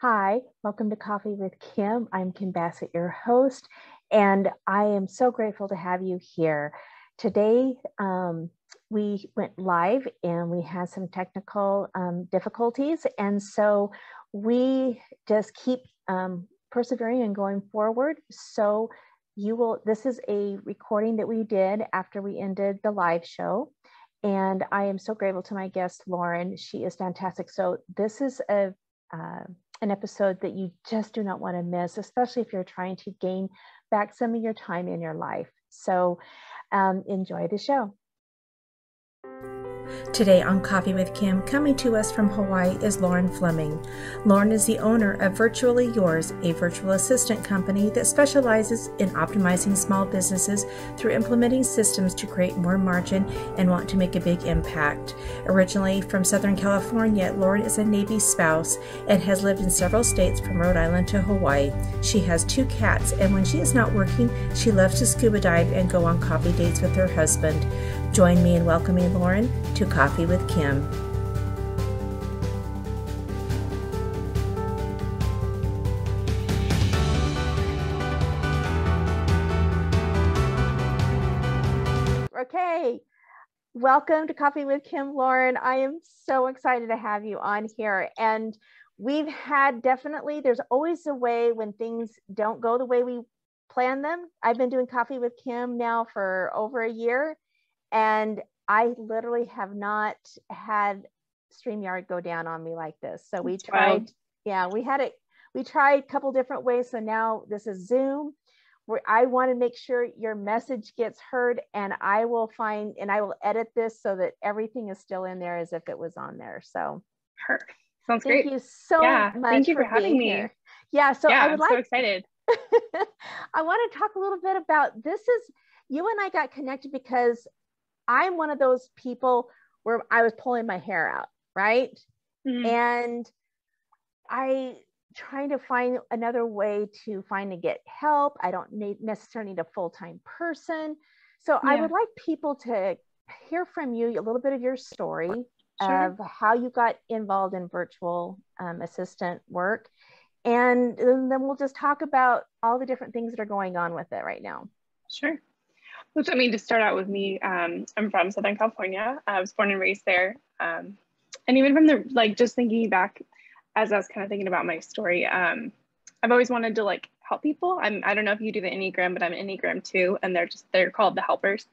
Hi, welcome to Coffee with Kim. I'm Kim Bassett, your host, and I am so grateful to have you here. Today, we went live and we had some technical difficulties, and so we just keep persevering and going forward. So this is a recording that we did after we ended the live show. And I am so grateful to my guest, Lauren. She is fantastic. So this is an episode that you just do not want to miss, especially if you're trying to gain back some of your time in your life. So enjoy the show. Today on Coffee with Kim, coming to us from Hawaii is Lauren Fleming. Lauren is the owner of Virtually Yours, a virtual assistant company that specializes in optimizing small businesses through implementing systems to create more margin and want to make a big impact. Originally from Southern California, Lauren is a Navy spouse and has lived in several states from Rhode Island to Hawaii. She has 2 cats, and when she is not working, she loves to scuba dive and go on coffee dates with her husband. Join me in welcoming Lauren to Coffee with Kim. Okay, welcome to Coffee with Kim, Lauren. I am so excited to have you on here. And we've had there's always a way when things don't go the way we plan them. I've been doing Coffee with Kim now for over a year. And I literally have not had StreamYard go down on me like this. So we tried, we tried a couple different ways. So now this is Zoom, where I want to make sure your message gets heard, and I will edit this so that everything is still in there as if it was on there. So sounds great. Thank you so much. Thank you for having me here. Yeah. So I'm so excited. I want to talk a little bit about you and I got connected because I'm one of those people where I was pulling my hair out, right? Mm-hmm. And I trying to find another way to get help. I don't necessarily need a full-time person. So I would like people to hear from you a little bit of your story of how you got involved in virtual assistant work. And then we'll just talk about all the different things that are going on with it right now. Sure. Which, I mean, to start out with me, I'm from Southern California. I was born and raised there. And even from just thinking back, as I was kind of thinking about my story, I've always wanted to help people. I don't know if you do the Enneagram, but I'm an Enneagram 2, and they're called the helpers.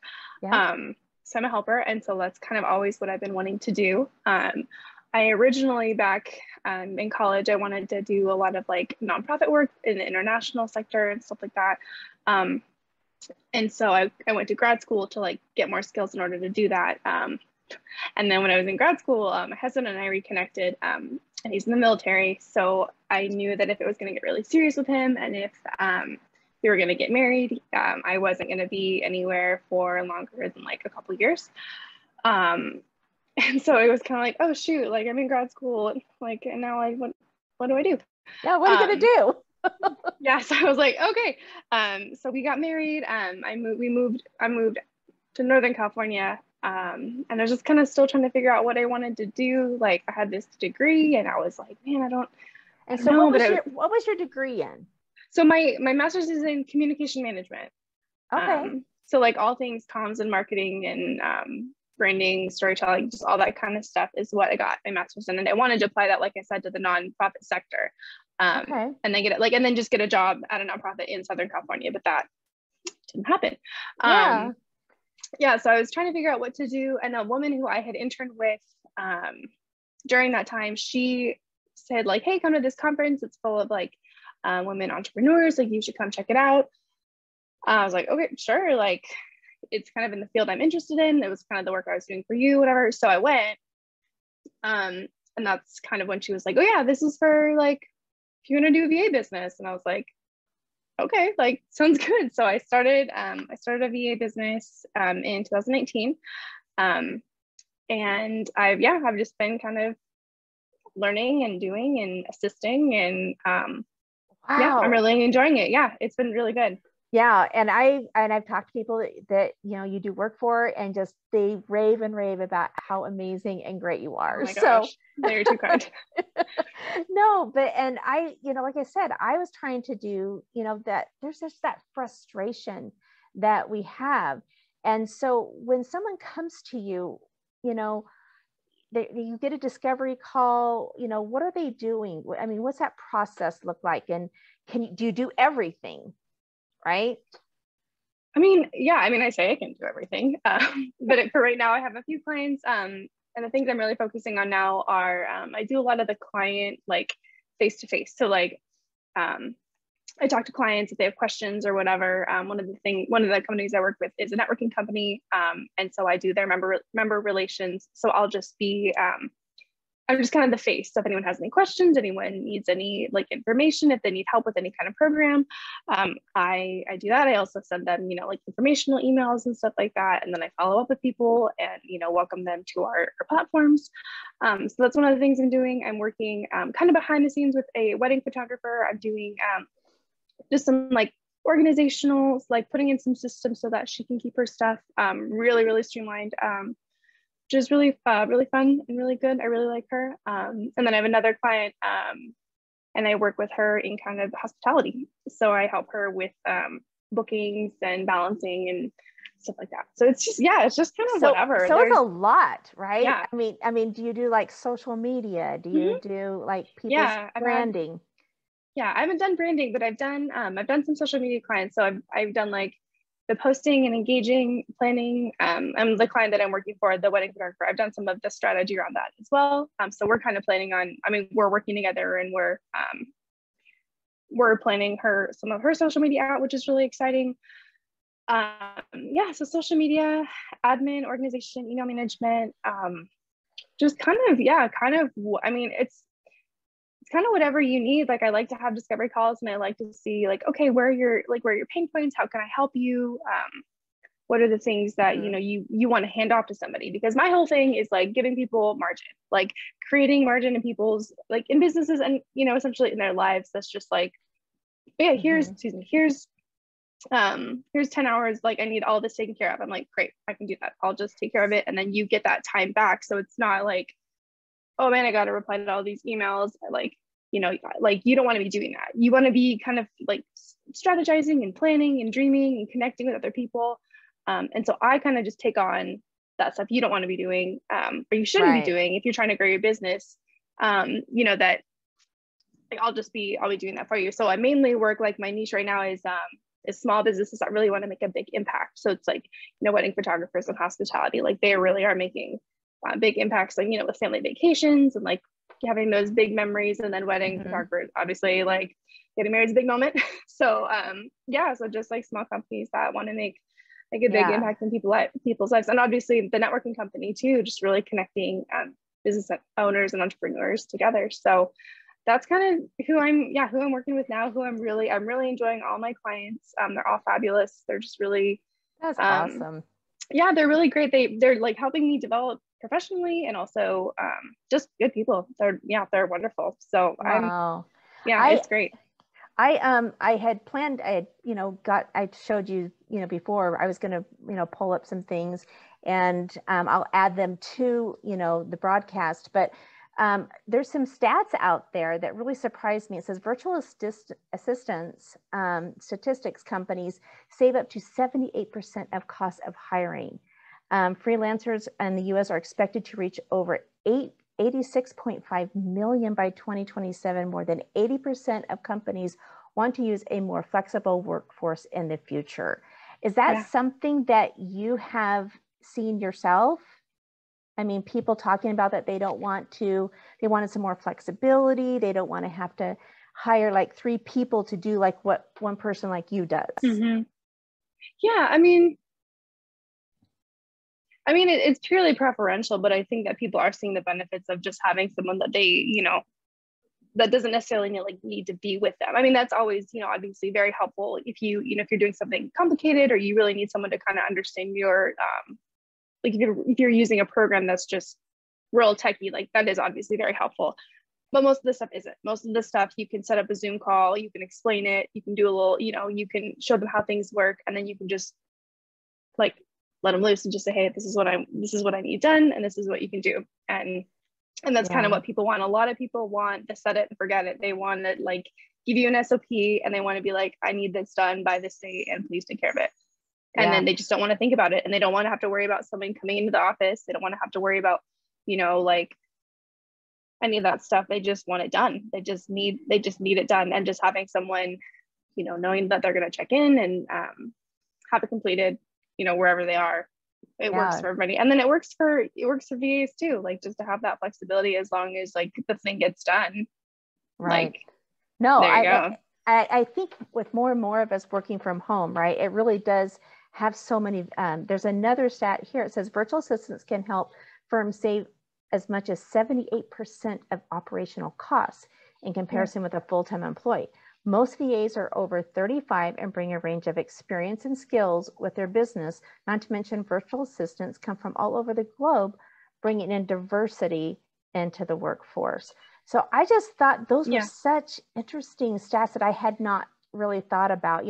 Yeah. So I'm a helper. And so that's kind of always what I've been wanting to do. I originally back in college, I wanted to do a lot of nonprofit work in the international sector and stuff like that. And so I went to grad school to get more skills in order to do that. And then when I was in grad school, my husband and I reconnected, and he's in the military. So I knew that if it was going to get really serious with him, and if we were going to get married, I wasn't going to be anywhere for longer than a couple of years. And so it was kind of like, oh shoot, I'm in grad school, and now what do I do? Yeah, what are you going to do? Yeah, so I was like, okay. So we got married. I moved to Northern California. And I was just kind of still trying to figure out what I wanted to do. I had this degree, and I was like, man, I don't. And so what was your degree in? So my master's is in communication management. Okay. So all things comms and marketing and branding, storytelling, just all that kind of stuff is what I got my master's in. And I wanted to apply that, like I said, to the nonprofit sector. Okay. And then and then just get a job at a nonprofit in Southern California, but that didn't happen. So I was trying to figure out what to do. And a woman who I had interned with during that time, she said hey, come to this conference. It's full of women entrepreneurs. You should come check it out. I was like, okay, sure. It's kind of in the field I'm interested in. It was kind of the work I was doing for you, whatever. So I went. And that's kind of when she was like, oh yeah, this is for if you want to do a VA business. And I was like, okay, sounds good. So I started a VA business in 2018. And I've just been kind of learning and doing and assisting, and wow. I'm really enjoying it. Yeah, it's been really good. Yeah, and I've talked to people that you know you do work for, and just they rave and rave about how amazing and great you Oh are. my So gosh, they're too kind. no, but and I, you know, like I said, I was trying to do, you know, that there's just that frustration that we have. And so when someone comes to you, you know, you get a discovery call, you know, what are they doing? I mean, what's that process look like? And do you do everything? Right? I mean, yeah, I mean, I say I can do everything, but for right now, I have a few clients. And the things I'm really focusing on now are I do a lot of the client like face to face. So like um, I talk to clients if they have questions or whatever. One of the companies I work with is a networking company, and so I do their member relations. So I'm just kind of the face. So if anyone has any questions, anyone needs any like information, if they need help with any kind of program, I do that. I also send them, you know, like informational emails and stuff like that. And then I follow up with people and, you know, welcome them to our platforms. So that's one of the things I'm doing. I'm working kind of behind the scenes with a wedding photographer. I'm doing just some like organizational, like putting in some systems so that she can keep her stuff really, really streamlined. Which is really really fun and really good. I really like her. And then I have another client, and I work with her in kind of hospitality. So I help her with bookings and balancing and stuff like that. So it's just, yeah, it's just kind of whatever. So it's a lot, right? Yeah. I mean, do you do like social media? Do you do like people's Yeah, branding? I haven't done branding, but I've done some social media clients. So I've done like the posting and engaging planning. I'm the client that I'm working for, the wedding photographer. I've done some of the strategy around that as well. So we're kind of planning on, I mean, we're working together and we're planning some of her social media out, which is really exciting. Yeah, so social media, admin, organization, email management, just kind of, I mean, it's kind of whatever you need. Like I like to have discovery calls and I like to see like, okay, where are your pain points? How can I help you? What are the things that, you know, you want to hand off to somebody? Because my whole thing is like giving people margin, like creating margin in people's, like in businesses and, you know, essentially in their lives. That's just like, yeah, here's 10 hours. Like I need all this taken care of. I'm like, great, I can do that. I'll just take care of it. And then you get that time back. So it's not like, oh man, I got to reply to all these emails. Like, you know, like you don't want to be doing that. You want to be kind of like strategizing and planning and dreaming and connecting with other people. And so I kind of just take on that stuff you don't want to be doing, or you shouldn't be doing if you're trying to grow your business. You know, that like I'll be doing that for you. So I mainly work, like my niche right now is small businesses that really want to make a big impact. So it's like, you know, wedding photographers and hospitality, like they really are making big impacts, like, you know, with family vacations and like having those big memories. And then wedding photographers, obviously, like getting married is a big moment. So so just like small companies that want to make like a big impact in people's lives. And obviously the networking company too, just really connecting business owners and entrepreneurs together. So that's kind of who I'm working with now, who I'm really enjoying all my clients. They're all fabulous. They're just really, that's awesome. Yeah, they're really great. They're like helping me develop professionally and also just good people. They're wonderful. So wow. It's great. I had planned, I showed you, you know, before I was going to, you know, pull up some things and I'll add them to, you know, the broadcast, but there's some stats out there that really surprised me. It says virtual assistants, statistics companies save up to 78% of cost of hiring. Freelancers in the US are expected to reach over 86.5 million by 2027. More than 80% of companies want to use a more flexible workforce in the future. Is that something that you have seen yourself? I mean, people talking about that they wanted some more flexibility. They don't want to have to hire like 3 people to do like what one person like you does. Mm-hmm. Yeah, I mean, it's purely preferential, but I think that people are seeing the benefits of just having someone that they, you know, that doesn't necessarily need to be with them. I mean, that's always, you know, obviously very helpful if if you're doing something complicated or you really need someone to kind of understand your, like if you're using a program that's just real techy, like that is obviously very helpful. but most of the stuff isn't. Most of the stuff you can set up a Zoom call, you can explain it, you can do a little, you know, you can show them how things work, and then you can just like let them loose and just say, hey, this is what I need done, and this is what you can do. And that's kind of what people want. A lot of people want the set it and forget it. They want to like give you an SOP, and they want to be like, I need this done by this date, and please take care of it. And then they just don't want to think about it, and they don't want to have to worry about someone coming into the office. They don't want to have to worry about, you know, like any of that stuff. They just want it done. They just need it done. And just having someone, you know, knowing that they're going to check in and have it completed, you know, wherever they are, it works for everybody. And then it works for VAs too, like just to have that flexibility as long as like the thing gets done. Right. Like, no, there you go. I think with more and more of us working from home, right, it really does have so many, there's another stat here. It says virtual assistants can help firms save as much as 78% of operational costs in comparison with a full-time employee. Most VAs are over 35 and bring a range of experience and skills with their business, not to mention virtual assistants come from all over the globe, bringing in diversity into the workforce. So I just thought those were such interesting stats that I had not really thought about.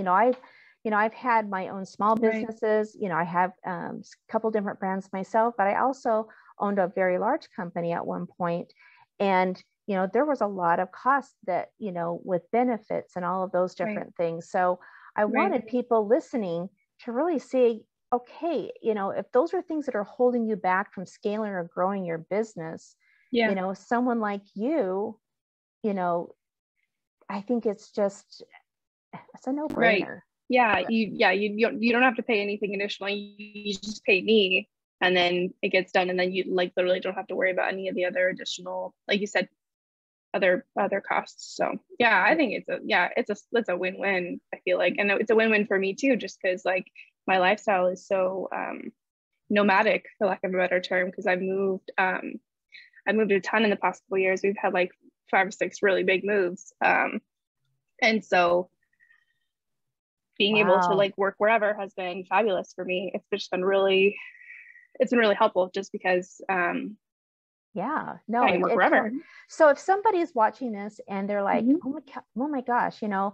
I've had my own small businesses, I have a couple different brands myself, but I also owned a very large company at one point. And there was a lot of costs that, with benefits and all of those different things. So I wanted people listening to really see, okay, if those are things that are holding you back from scaling or growing your business, someone like you, I think it's a no-brainer. Right. Yeah. You don't have to pay anything additionally. You just pay me, and then it gets done. And then you like literally don't have to worry about any of the other additional, like you said, other costs. So yeah, I think it's a win-win, I feel like. And it's a win-win for me too, just because like my lifestyle is so nomadic, for lack of a better term, because I moved a ton in the past couple of years. We've had like 5 or 6 really big moves. And so being able to like work wherever has been fabulous for me. It's been really helpful just because I can work wherever. So if somebody is watching this and they're like, oh my gosh, I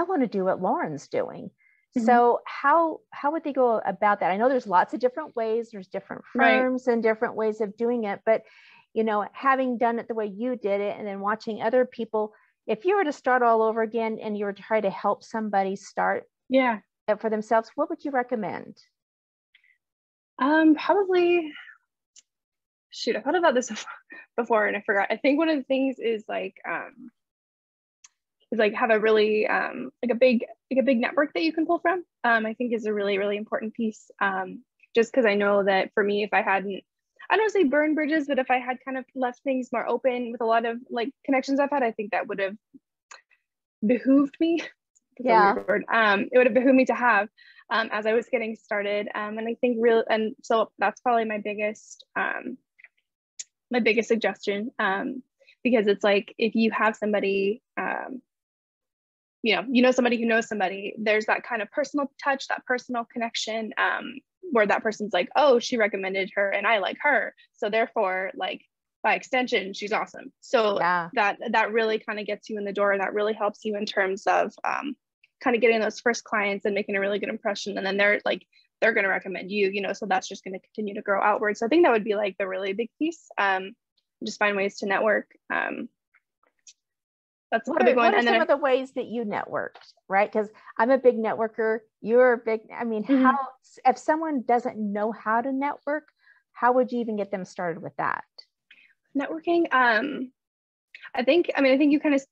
want to do what Lauren's doing. So how would they go about that? I know there's lots of different ways, there's different firms and different ways of doing it, but having done it the way you did it and then watching other people, if you were to start all over again and you were to try to help somebody start it for themselves, what would you recommend? Probably, I thought about this before and I forgot. I think one of the things is have a really like a big network that you can pull from. I think is a really, really important piece. Just because I know that for me, if I hadn't, I don't say burn bridges, but if I had kind of left things more open with a lot of like connections I've had, I think that would have behooved me. It would have behooved me to have as I was getting started. And I think so that's probably my biggest suggestion, because it's like, if you have somebody, somebody who knows somebody, there's that kind of personal touch, that personal connection, where that person's like, oh, she recommended her and I like her, so therefore, like, by extension, she's awesome. So that really kind of gets you in the door. That really helps you in terms of kind of getting those first clients and making a really good impression. And then they're going to recommend you, so that's just going to continue to grow outward. So I think that would be like the really big piece. Just find ways to network. That's a big one. What are some of the ways that you networked, right? Because I'm a big networker. You're a big, how, if someone doesn't know how to network, how would you even get them started with that? Networking. I think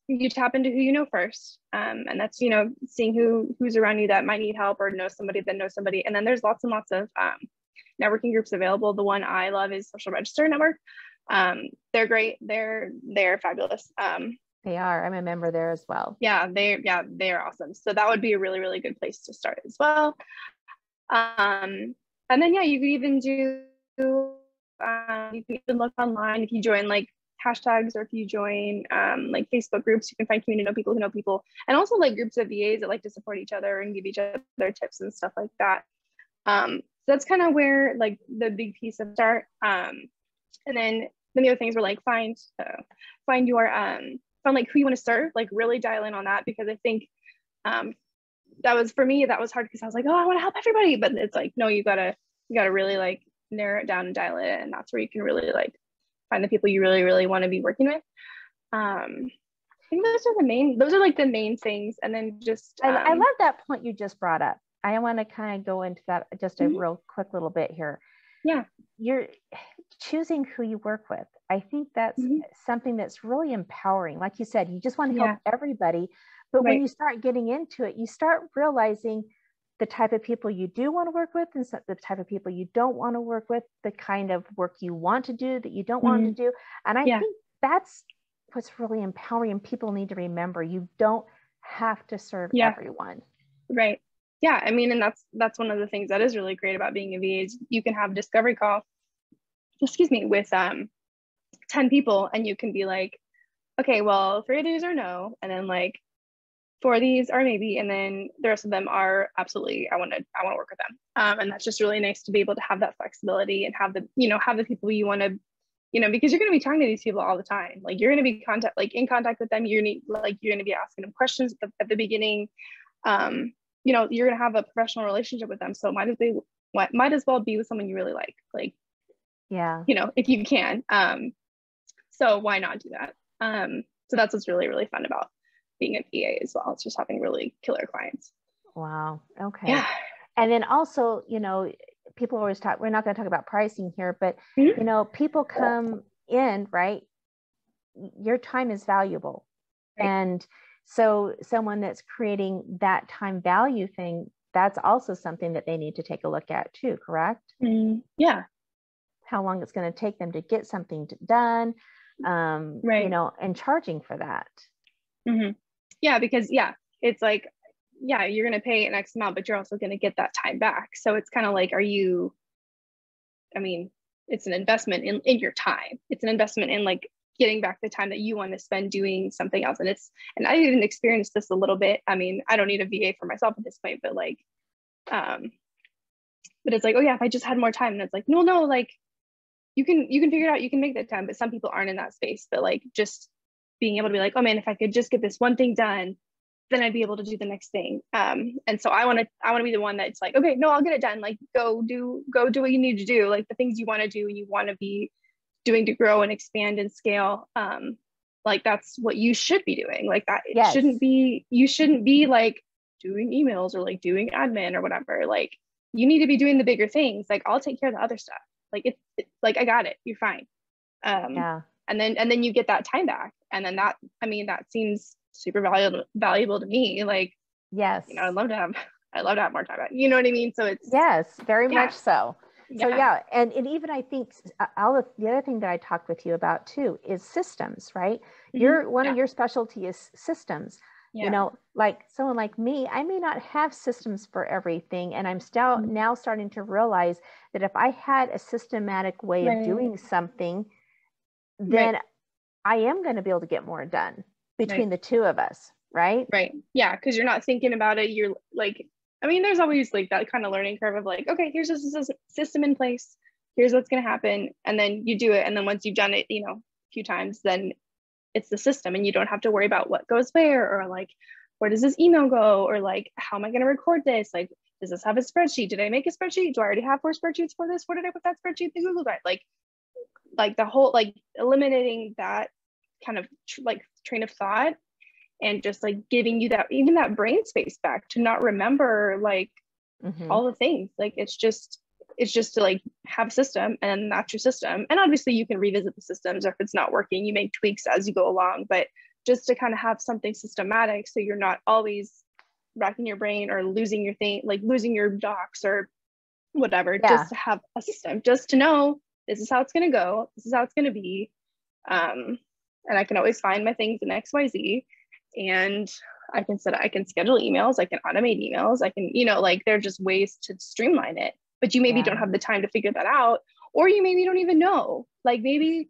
you tap into who you know first. And that's, seeing who's around you that might need help or know somebody that knows somebody. And then there's lots and lots of networking groups available. The one I love is Social Register Network. They're great. They're fabulous. They are. I'm a member there as well. They are awesome. So that would be a really, really good place to start as well. And then you could even do you can even look online if you join like hashtags, or if you join like Facebook groups, you can find community people who know people, and also like groups of VAs that like to support each other and give each other tips and stuff like that. So that's kind of where like the big piece of start. And then then the other things were like find your find like who you want to serve, like really dial in on that, because I think that was, for me, that was hard because I was like, oh, I want to help everybody, but it's like, no, you gotta really like narrow it down and dial it in, and that's where you can really like find the people you really, really want to be working with. I think those are like the main things. And then just I love that point you just brought up. I want to kind of go into that just a real quick little bit here. Yeah. You're choosing who you work with. I think that's something that's really empowering. Like you said, you just want to help everybody. But when you start getting into it, you start realizing the type of people you do want to work with and the type of people you don't want to work with, the kind of work you want to do that you don't want to do. And I think that's what's really empowering, and people need to remember you don't have to serve everyone. Right. Yeah. I mean, and that's one of the things that is really great about being a VA is you can have a discovery call, with 10 people, and you can be like, okay, well, 3 of these are no, and then like 4 of these are maybe, and then the rest of them are absolutely, I want to work with them. And that's just really nice to be able to have that flexibility and have the people you want to, because you're going to be talking to these people all the time. Like you're going to be in contact with them. You're going to be asking them questions at the beginning. You're going to have a professional relationship with them. So might as well be with someone you really like, if you can. So why not do that? So that's what's really, really fun about being a PA as well. It's just having really killer clients. Wow. Okay. Yeah. And then also, people always talk, we're not going to talk about pricing here, but people come in, right? Your time is valuable. Right. And so someone that's creating that time value thing, that's also something that they need to take a look at too, correct? Yeah. How long it's going to take them to get something done, right. And charging for that. Yeah, because it's like, you're going to pay an X amount, but you're also going to get that time back. So it's kind of like, it's an investment in your time. It's an investment in like getting back the time that you want to spend doing something else. And I even experienced this a little bit. I mean, I don't need a VA for myself at this point, but like, but it's like, oh yeah, if I just had more time. And it's like, no, like you can figure it out. You can make that time, but some people aren't in that space. But like, just being able to be like, oh man, if I could just get this one thing done, then I'd be able to do the next thing. And so I want to be the one that's like, okay, no, I'll get it done. Like go do what you need to do. Like the things you want to do and you want to be doing to grow and expand and scale. Like that's what you should be doing. Like that you shouldn't be like doing emails or like doing admin or whatever. Like you need to be doing the bigger things. Like I'll take care of the other stuff. Like it's like, I got it. You're fine. And then you get that time back. And then that seems super valuable to me. Like, yes, I'd love to have more time back. You know what I mean? So it's, yes, very much so. So and even I think the other thing that I talked with you about too is systems, right? One of your specialty is systems. Like someone like me, I may not have systems for everything, and I'm still now starting to realize that if I had a systematic way of doing something, then I am going to be able to get more done between the two of us, right? Right. Yeah, because you're not thinking about it. You're like, there's always like that kind of learning curve of like, okay, here's a system in place. Here's what's going to happen. And then you do it. And then once you've done it, a few times, then it's the system and you don't have to worry about what goes where, or like, where does this email go? Or like, how am I going to record this? Like, does this have a spreadsheet? Did I make a spreadsheet? Do I already have 4 spreadsheets for this? Where did I put that spreadsheet? The Google Drive. Like the whole, like eliminating that kind of train of thought, and just like giving you that brain space back to not remember like all the things. Like it's just to like have a system, and that's your system. And obviously you can revisit the systems, or if it's not working, you make tweaks as you go along, but just to kind of have something systematic, so you're not always racking your brain or losing your docs or whatever. Just to have a system, just to know this is how it's going to go, this is how it's going to be. And I can always find my things in XYZ, and I can schedule emails, I can automate emails, I can, like there are just ways to streamline it, but you maybe don't have the time to figure that out, or you maybe don't even know. Like maybe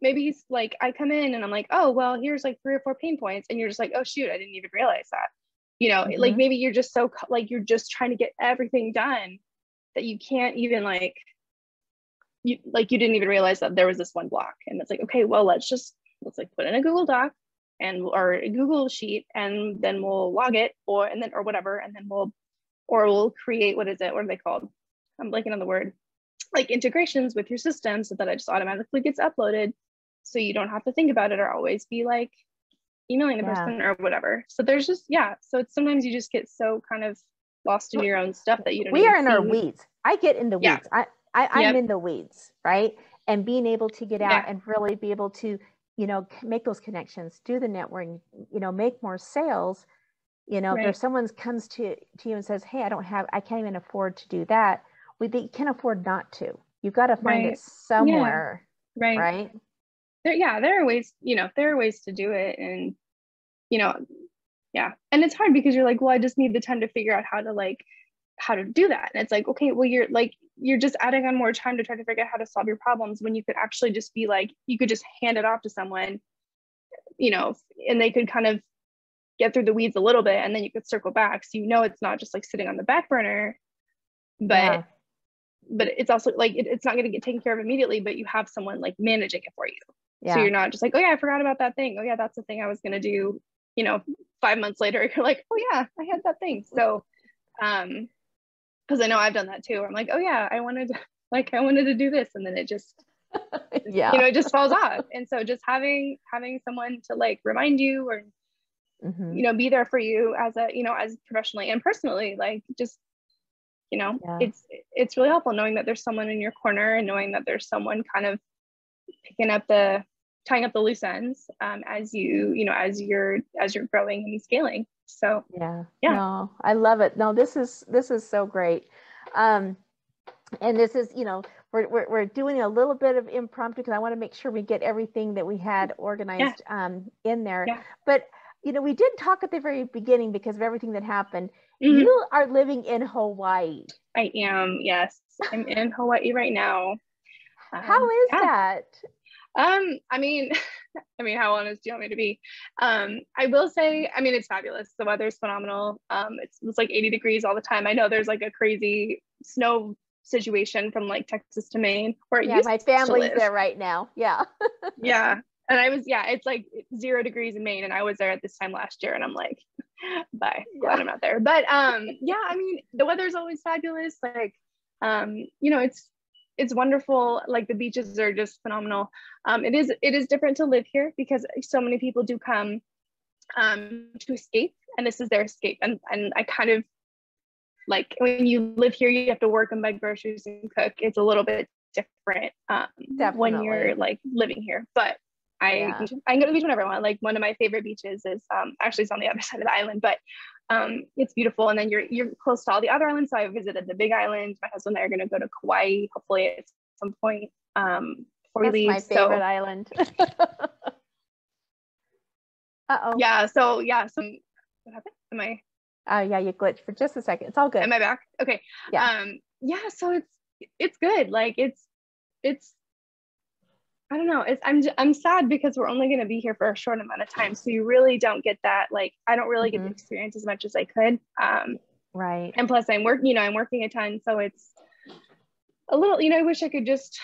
it's like I come in and I'm like, oh, well, here's like 3 or 4 pain points. And you're just like, oh shoot, I didn't even realize that, like maybe you're just so like, you're just trying to get everything done that you can't even like you didn't even realize that there was this one block. And it's like, okay, well, let's like put in a Google Doc or a Google sheet, and then we'll log it or whatever. And then we'll create, what is it? What are they called? I'm blanking on the word, like integrations with your system, so that it just automatically gets uploaded. So you don't have to think about it or always be like emailing the person or whatever. So there's just, so it's sometimes you just get so kind of lost in your own stuff that you don't. We are in our weeds. I get in the weeds. I'm in the weeds, right? And being able to get out and really be able to, make those connections, do the networking, make more sales. If there's someone comes to you and says, hey, I can't even afford to do that. They can't afford not to. You've got to find it somewhere. Right. There are ways, there are ways to do it. And, and it's hard because you're like, well, I just need the time to figure out how to do that. And it's like, okay, well, you're just adding on more time to try to figure out how to solve your problems, when you could actually just be like, you could just hand it off to someone, and they could kind of get through the weeds a little bit, and then you could circle back. So, it's not just like sitting on the back burner, but it's also like, it's not going to get taken care of immediately, but you have someone like managing it for you. So you're not just like, oh yeah, I forgot about that thing. Oh yeah, that's the thing I was going to do, 5 months later, you're like, oh yeah, I had that thing. So, because I know I've done that too. I'm like, oh yeah, I wanted to do this. And then it just, it just falls off. And so just having someone to like remind you, or, be there for you as as professionally and personally, like just, it's really helpful knowing that there's someone in your corner, and knowing that there's someone kind of tying up the loose ends, as you're growing and scaling. So no, I love it. No, this is so great. And this is, we're doing a little bit of impromptu because I want to make sure we get everything that we had organized in there. But we did talk at the very beginning, because of everything that happened. You are living in Hawaii. I am. Yes, I'm in Hawaii right now. How is that? I mean, how honest do you want me to be? I will say, it's fabulous. The weather's phenomenal. It's like 80 degrees all the time. I know there's like a crazy snow situation from like Texas to Maine, where my family's there right now. And it's like 0 degrees in Maine, and I was there at this time last year, and I'm like, bye, glad I'm not there. But the weather's always fabulous. Like, it's wonderful. Like the beaches are just phenomenal. It is different to live here, because so many people do come to escape, and this is their escape. And I kind of like, when you live here, you have to work and buy groceries and cook. It's a little bit different when you're like living here. But I can go to the beach whenever I want. Like, one of my favorite beaches is actually it's on the other side of the island, but it's beautiful. And then you're close to all the other islands. So I visited the Big Island. My husband and I are going to go to Kauai, hopefully at some point before we leave. That's my favorite island. Uh-oh. So what happened? Am I? You glitched for just a second. It's all good. Am I back? Okay. So it's good. Like it's I don't know. I'm sad because we're only going to be here for a short amount of time. So you really don't get that. Like, I don't really get to experience as much as I could. Right. And plus I'm working a ton. So it's a little, I wish I could just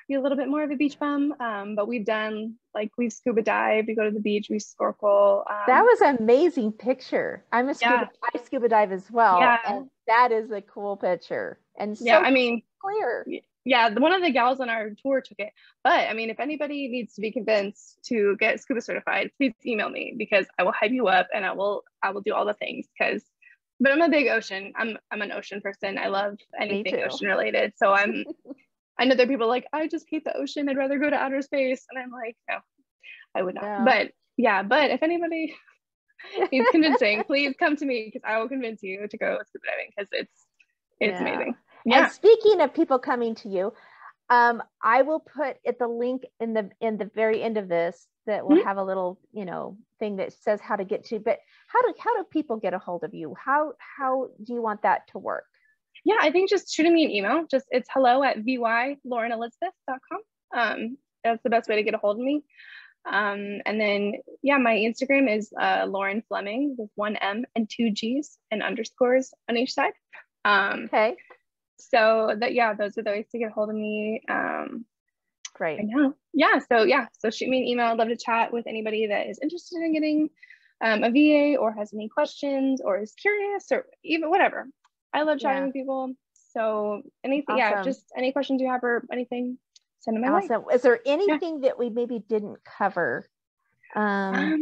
be a little bit more of a beach bum. But we've scuba dive, we go to the beach, we snorkel. That was an amazing picture. I scuba dive as well. And that is a cool picture. And so clear. Yeah, one of the gals on our tour took it. But if anybody needs to be convinced to get scuba certified, please email me, because I will hype you up, and I will do all the things. But I'm a big ocean. I'm an ocean person. I love anything ocean related. So I know there are people like, I just hate the ocean. I'd rather go to outer space. And I'm like, no, I would not. Yeah. But if anybody needs convincing, please come to me, because I will convince you to go scuba diving, because it's amazing. Yeah. And speaking of people coming to you, I will put the link in the very end of this, that will have a little, thing that says how to get to. But how do people get a hold of you? How do you want that to work? Yeah, I think just shooting me an email. It's hello@vylaurenelizabeth.com. That's the best way to get a hold of me. And then my Instagram is Lauren Fleming, with 1 M and 2 G's and underscores on each side. Okay. So that, yeah, those are the ways to get a hold of me. Great. I know. So shoot me an email. I'd love to chat with anybody that is interested in getting a VA or has any questions or is curious or even whatever. I love chatting with people. So anything, just any questions you have or anything, send them my way. Awesome. Is there anything that we maybe didn't cover? I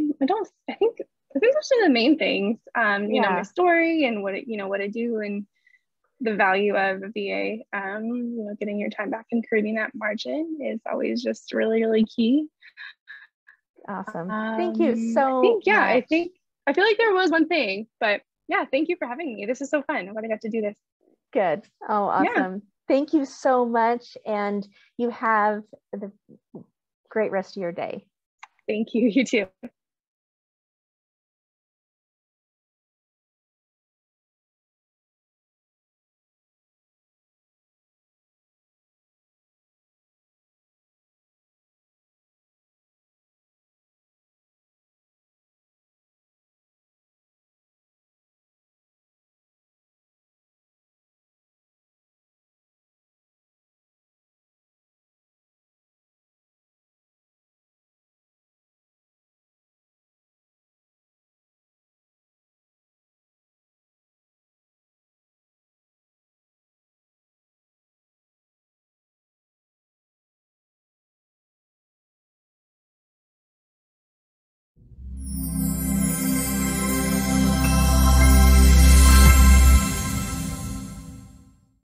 think those are the main things. You know, my story and what I do and the value of a VA. You know, getting your time back and creating that margin is always just really, really key. Awesome. Thank you so much. I feel like there was one thing, but yeah, thank you for having me. This is so fun. I'm glad I got to do this. Good. Oh, awesome. Yeah. Thank you so much. And you have the great rest of your day. Thank you. You too.